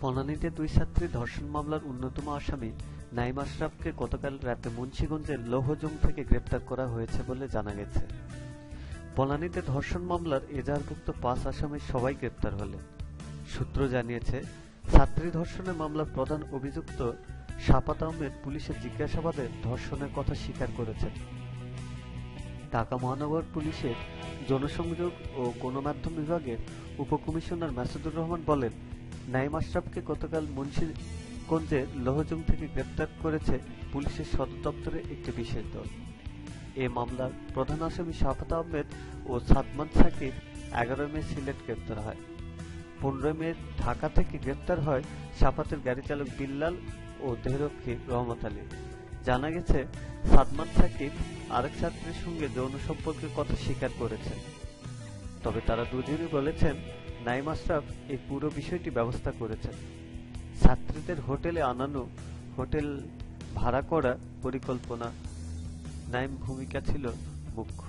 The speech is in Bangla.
বনানীতে দুই ছাত্রী ধর্ষণ মামলার অন্যতম আসামি নাঈম আশরাফকে গতকাল রাতে মুন্সিগঞ্জের লৌহজং থেকে গ্রেপ্তার করা হয়েছে বলে জানা গেছে। বনানীতে ধর্ষণ মামলার এজাহারভুক্ত ৫ আসামির সবাই গ্রেপ্তার হলেন। সূত্র জানিয়েছে, ছাত্রী ধর্ষণের মামলার প্রধান অভিযুক্ত শাফাত আহমেদ পুলিশের জিজ্ঞাসাবাদে ধর্ষণের কথা স্বীকার করেছেন। ঢাকা মহানগর পুলিশের জনসংযোগ ও গণমাধ্যম বিভাগের উপকমিশনার মাসুদুর রহমান বলেন, নাঈম আশরাফকে গতকাল মুন্সিগঞ্জের লৌহজং থেকে গ্রেপ্তার করেছে পুলিশের সদর দপ্তরের একটি বিশেষ দল। এ মামলার প্রধান আসামি শাফাত আহমেদ ও সাদমান সাকিব ১১ মে সিলেট গ্রেপ্তার হয়। ১৫ মে ঢাকা থেকে গ্রেপ্তার হয় শাফাতের গাড়ি চালক বিল্লাল ও দেহরক্ষী রহমত আলী। জানা গেছে, সাদমান সাকিব আরেক ছাত্রীর সঙ্গে যৌন সম্পর্কের কথা স্বীকার করেছেন। তবে তারা দুজনই বলেছেন, নাঈম আশরাফ এই পুরো বিষয়টি ব্যবস্থা করেছেন। ছাত্রীদের হোটেলে আনানো, হোটেল ভাড়া করা, পরিকল্পনা নাঈম ভূমিকা ছিল মুখ্য।